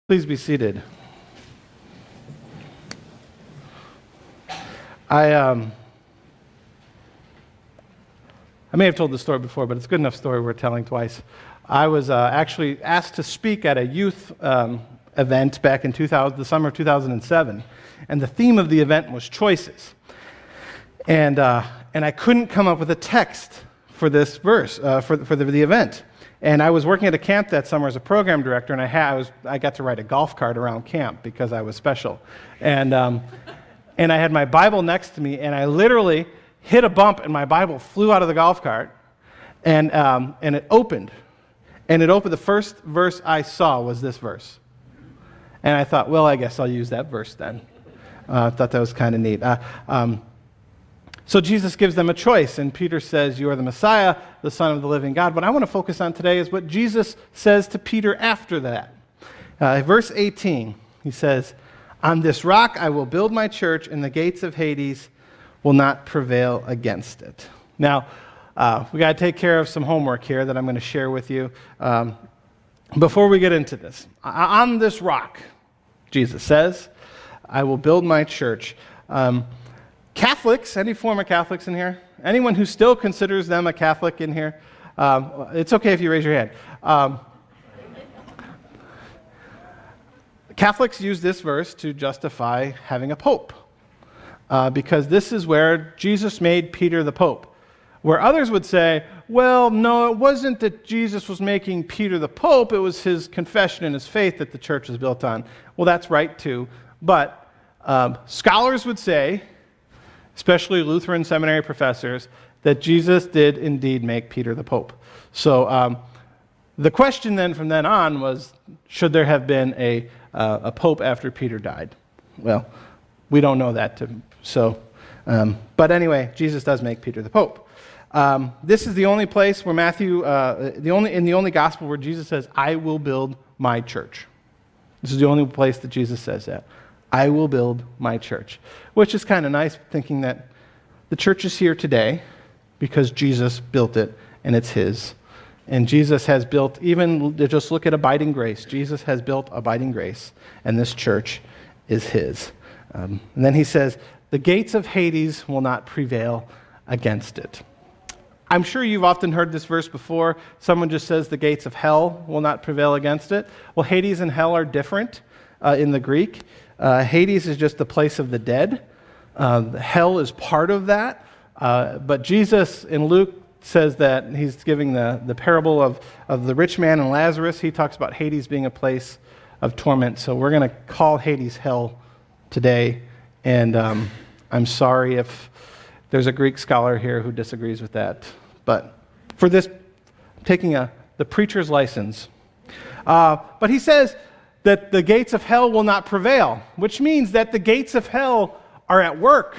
Please be seated. I may have told this story before, but it's a good enough story we're telling twice. I was actually asked to speak at a youth event back in the summer of 2007, and the theme of the event was choices. And I couldn't come up with a text for this verse for the event. And I was working at a camp that summer as a program director, and I got to ride a golf cart around camp because I was special. And I had my Bible next to me, and I literally hit a bump, and my Bible flew out of the golf cart, and it opened. And it opened. The first verse I saw was this verse. And I thought, well, I guess I'll use that verse then. I thought that was kind of neat. So Jesus gives them a choice, and Peter says, "You are the Messiah, the Son of the living God." What I want to focus on today is what Jesus says to Peter after that. Verse 18, he says, "On this rock I will build my church, and the gates of Hades will not prevail against it." Now, we got to take care of some homework here that I'm going to share with you before we get into this. On this rock, Jesus says, I will build my church. Catholics, any former Catholics in here? Anyone who still considers them a Catholic in here? It's okay if you raise your hand. Catholics use this verse to justify having a pope, because this is where Jesus made Peter the pope. Where others would say, well, no, it wasn't that Jesus was making Peter the pope, it was his confession and his faith that the church is built on. Well, that's right too, but scholars would say, especially Lutheran seminary professors, that Jesus did indeed make Peter the pope. So the question then from then on was, should there have been a pope after Peter died? Well, we don't know that. But anyway, Jesus does make Peter the pope. This is the only place where the only gospel where Jesus says, "I will build my church." This is the only place that Jesus says that. I will build my church, which is kind of nice, thinking that the church is here today because Jesus built it and it's his. And Jesus has built, even just look at abiding grace, Jesus has built abiding grace, and this church is his. And then he says, the gates of Hades will not prevail against it. I'm sure you've often heard this verse before. Someone just says the gates of hell will not prevail against it. Well, Hades and hell are different in the Greek. Hades is just the place of the dead. Hell is part of that. But Jesus in Luke says that he's giving the parable of the rich man and Lazarus. He talks about Hades being a place of torment. So we're going to call Hades hell today. And I'm sorry if there's a Greek scholar here who disagrees with that. But for this, I'm taking the preacher's license. But he says that the gates of hell will not prevail, which means that the gates of hell are at work.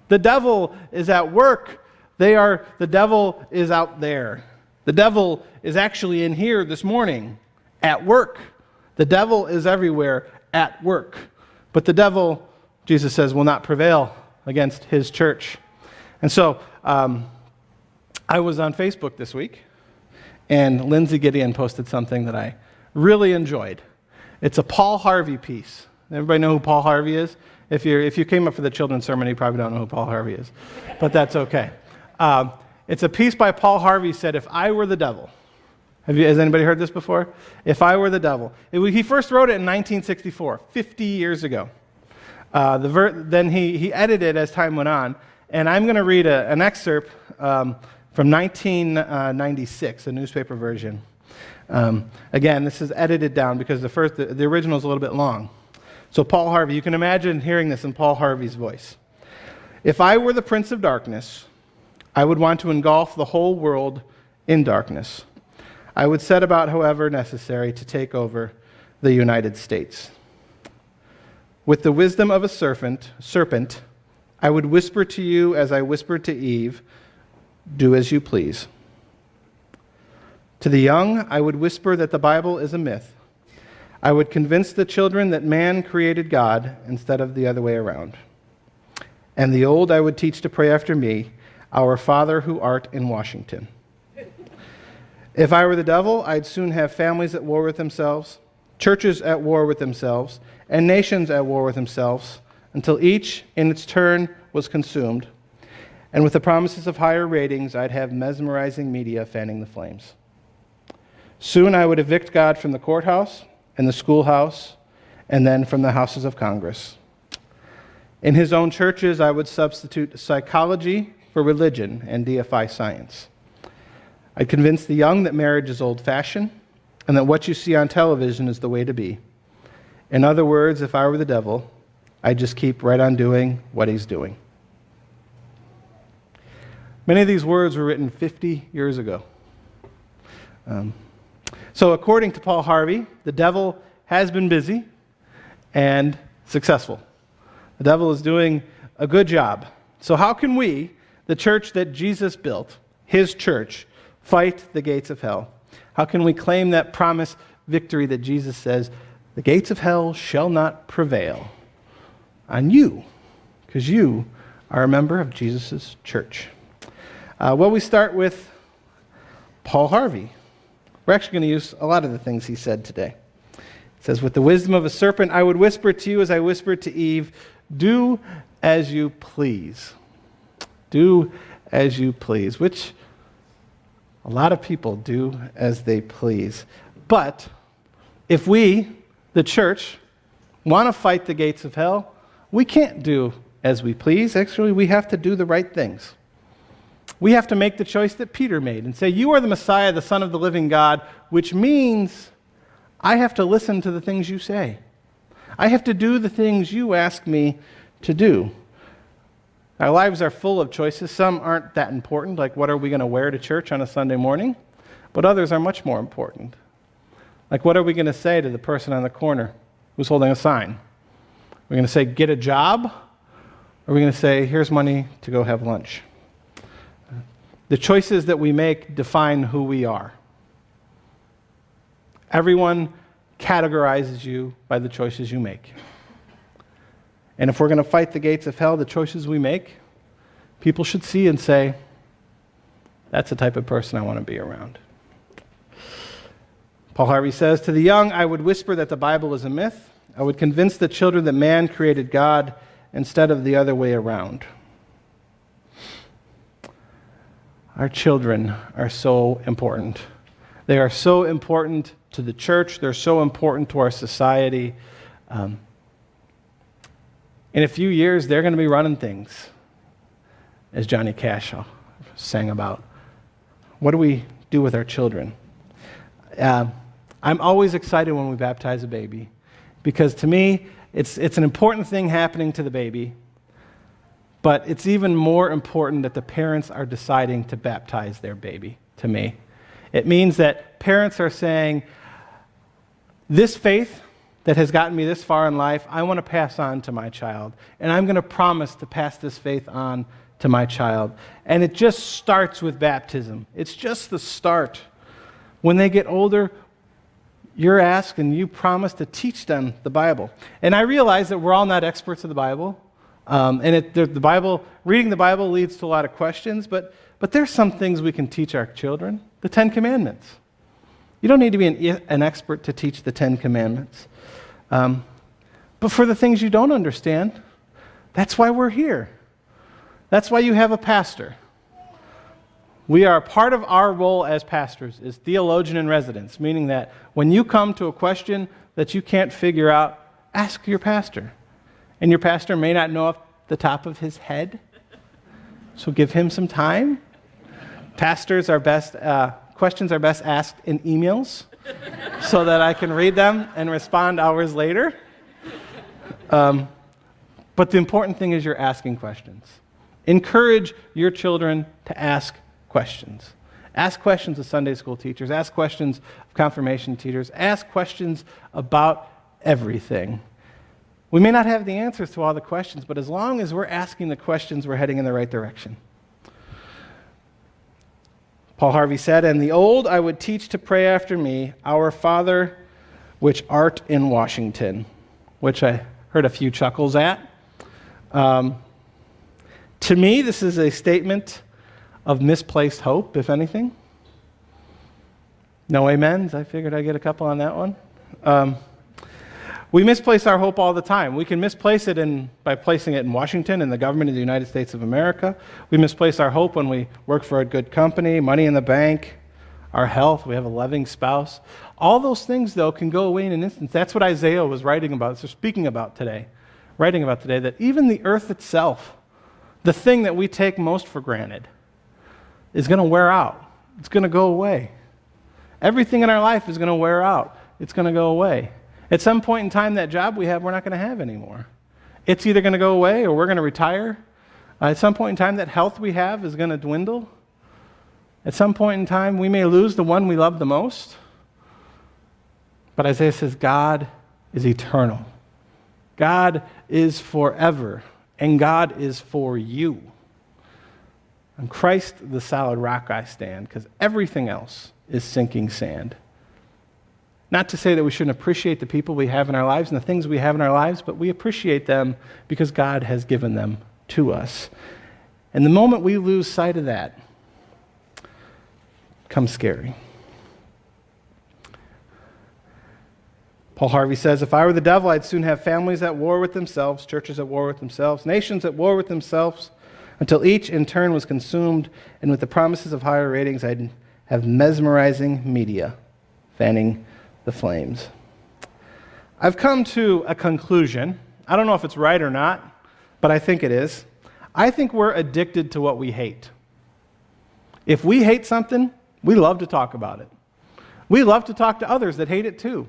The devil is at work. The devil is out there. The devil is actually in here this morning at work. The devil is everywhere at work. But the devil, Jesus says, will not prevail against his church. And so I was on Facebook this week, and Lindsay Gideon posted something that I really enjoyed. It's a Paul Harvey piece. Everybody know who Paul Harvey is? If you came up for the children's sermon, you probably don't know who Paul Harvey is, but that's okay. It's a piece by Paul Harvey. Said, "If I were the devil." Has anybody heard this before? If I were the devil. He first wrote it in 1964, 50 years ago. Then he edited as time went on, and I'm going to read an excerpt from 1996, a newspaper version. Again, this is edited down because the original is a little bit long. So Paul Harvey, you can imagine hearing this in Paul Harvey's voice. "If I were the prince of darkness, I would want to engulf the whole world in darkness. I would set about, however necessary, to take over the United States. With the wisdom of a serpent, I would whisper to you as I whispered to Eve, 'Do as you please.' To the young, I would whisper that the Bible is a myth. I would convince the children that man created God instead of the other way around. And the old I would teach to pray after me, 'Our Father who art in Washington.' If I were the devil, I'd soon have families at war with themselves, churches at war with themselves, and nations at war with themselves, until each in its turn was consumed. And with the promises of higher ratings, I'd have mesmerizing media fanning the flames. Soon I would evict God from the courthouse and the schoolhouse, and then from the houses of Congress. In his own churches, I would substitute psychology for religion and deify science. I'd convince the young that marriage is old-fashioned and that what you see on television is the way to be. In other words, if I were the devil, I'd just keep right on doing what he's doing. Many of these words were written 50 years ago. So according to Paul Harvey, the devil has been busy and successful. The devil is doing a good job. So how can we, the church that Jesus built, his church, fight the gates of hell? How can we claim that promised victory that Jesus says, the gates of hell shall not prevail on you, because you are a member of Jesus' church? Well, we start with Paul Harvey. We're actually going to use a lot of the things he said today. It says, with the wisdom of a serpent, I would whisper to you as I whispered to Eve, do as you please. Do as you please, which a lot of people do as they please. But if we, the church, want to fight the gates of hell, we can't do as we please. Actually, we have to do the right things. We have to make the choice that Peter made and say, you are the Messiah, the Son of the living God, which means I have to listen to the things you say. I have to do the things you ask me to do. Our lives are full of choices. Some aren't that important, like what are we going to wear to church on a Sunday morning? But others are much more important. Like what are we going to say to the person on the corner who's holding a sign? We're going to say, get a job? Or are we going to say, here's money to go have lunch? The choices that we make define who we are. Everyone categorizes you by the choices you make. And if we're going to fight the gates of hell, the choices we make, people should see and say, that's the type of person I want to be around. Paul Harvey says, to the young, I would whisper that the Bible is a myth. I would convince the children that man created God instead of the other way around. Our children are so important. They are so important to the church. They're so important to our society. In a few years, they're going to be running things, as Johnny Cash sang about. What do we do with our children? I'm always excited when we baptize a baby, because to me, it's an important thing happening to the baby, but it's even more important that the parents are deciding to baptize their baby, to me. It means that parents are saying, this faith that has gotten me this far in life, I want to pass on to my child. And I'm going to promise to pass this faith on to my child. And it just starts with baptism. It's just the start. When they get older, you're asked and you promise to teach them the Bible. And I realize that we're all not experts of the Bible. Reading the Bible leads to a lot of questions, but there's some things we can teach our children. The 10 Commandments. You don't need to be an expert to teach the 10 Commandments. But for the things you don't understand, that's why we're here. That's why you have a pastor. Part of our role as pastors is theologian in residence, meaning that when you come to a question that you can't figure out, ask your pastor. And your pastor may not know off the top of his head, so give him some time. Questions are best asked in emails so that I can read them and respond hours later. But the important thing is you're asking questions. Encourage your children to ask questions. Ask questions of Sunday school teachers. Ask questions of confirmation teachers. Ask questions about everything. We may not have the answers to all the questions, but as long as we're asking the questions, we're heading in the right direction. Paul Harvey said, and the old I would teach to pray after me, Our Father, which art in Washington, which I heard a few chuckles at. To me, this is a statement of misplaced hope, if anything. No amens? I figured I'd get a couple on that one. We misplace our hope all the time. We can misplace it by placing it in Washington and the government of the United States of America. We misplace our hope when we work for a good company, money in the bank, our health, we have a loving spouse. All those things, though, can go away in an instant. That's what Isaiah was writing about, writing about today, that even the earth itself, the thing that we take most for granted, is going to wear out. It's going to go away. Everything in our life is going to wear out. It's going to go away. At some point in time, that job we have, we're not going to have anymore. It's either going to go away or we're going to retire. At some point in time, that health we have is going to dwindle. At some point in time, we may lose the one we love the most. But Isaiah says God is eternal. God is forever. And God is for you. On Christ, the solid rock I stand, because everything else is sinking sand. Not to say that we shouldn't appreciate the people we have in our lives and the things we have in our lives, but we appreciate them because God has given them to us. And the moment we lose sight of that, comes scary. Paul Harvey says, if I were the devil, I'd soon have families at war with themselves, churches at war with themselves, nations at war with themselves, until each in turn was consumed, and with the promises of higher ratings, I'd have mesmerizing media fanning the flames. I've come to a conclusion. I don't know if it's right or not, but I think it is. I think we're addicted to what we hate. If we hate something, we love to talk about it. We love to talk to others that hate it too.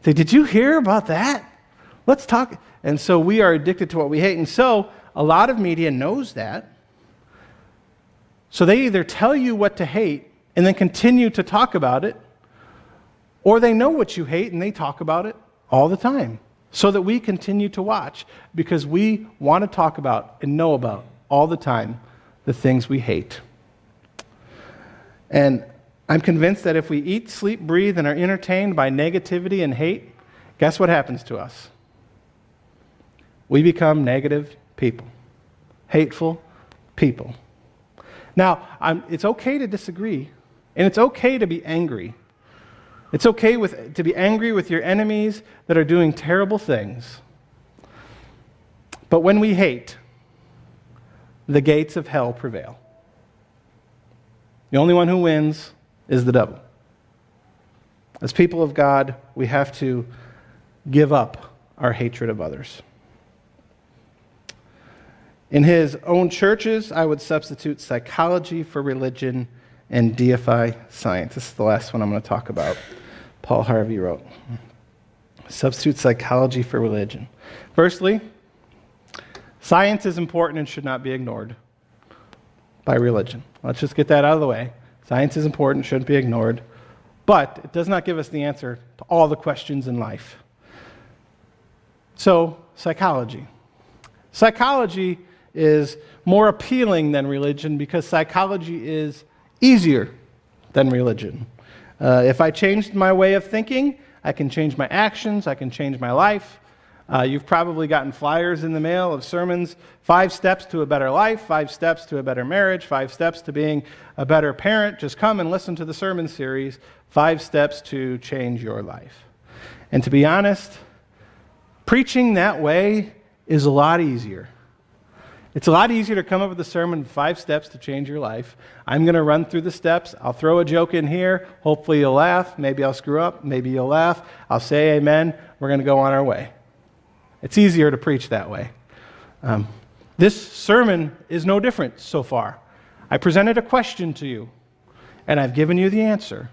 Say, did you hear about that? Let's talk. And so we are addicted to what we hate. And so a lot of media knows that. So they either tell you what to hate and then continue to talk about it, or they know what you hate and they talk about it all the time so that we continue to watch because we want to talk about and know about all the time the things we hate. And I'm convinced that if we eat, sleep, breathe, and are entertained by negativity and hate, guess what happens to us? We become negative people, hateful people. Now, it's okay to disagree, and it's okay to be angry. It's okay to be angry with your enemies that are doing terrible things. But when we hate, the gates of hell prevail. The only one who wins is the devil. As people of God, we have to give up our hatred of others. In his own churches, I would substitute psychology for religion and deify science. This is the last one I'm going to talk about. Paul Harvey wrote, substitute psychology for religion. Firstly, science is important and should not be ignored by religion. Let's just get that out of the way. Science is important, shouldn't be ignored, but it does not give us the answer to all the questions in life. So, psychology. Psychology is more appealing than religion because psychology is easier than religion. If I changed my way of thinking, I can change my actions, I can change my life. You've probably gotten flyers in the mail of sermons, 5 steps to a better life, 5 steps to a better marriage, 5 steps to being a better parent. Just come and listen to the sermon series, 5 steps to change your life. And to be honest, preaching that way is a lot easier. It's a lot easier to come up with a sermon, 5 steps to change your life. I'm going to run through the steps. I'll throw a joke in here. Hopefully you'll laugh. Maybe I'll screw up. Maybe you'll laugh. I'll say amen. We're going to go on our way. It's easier to preach that way. This sermon is no different so far. I presented a question to you, and I've given you the answer.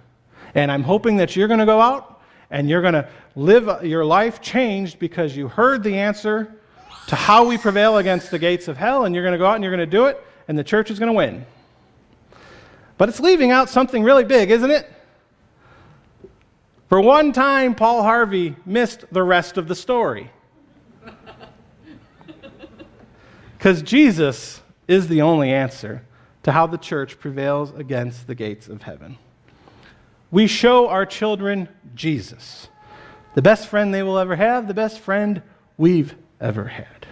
And I'm hoping that you're going to go out and you're going to live your life changed because you heard the answer to how we prevail against the gates of hell, and you're going to go out and you're going to do it, and the church is going to win. But it's leaving out something really big, isn't it? For one time, Paul Harvey missed the rest of the story. Because Jesus is the only answer to how the church prevails against the gates of heaven. We show our children Jesus, the best friend they will ever have, the best friend we've ever had.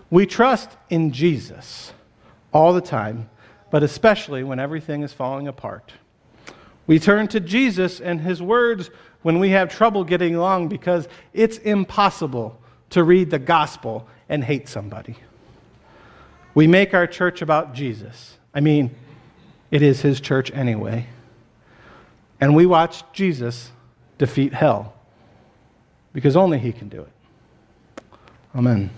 We trust in Jesus all the time, but especially when everything is falling apart. We turn to Jesus and his words when we have trouble getting along because it's impossible to read the gospel and hate somebody. We make our church about Jesus. I mean, it is his church anyway. And we watch Jesus defeat hell because only he can do it. Amen.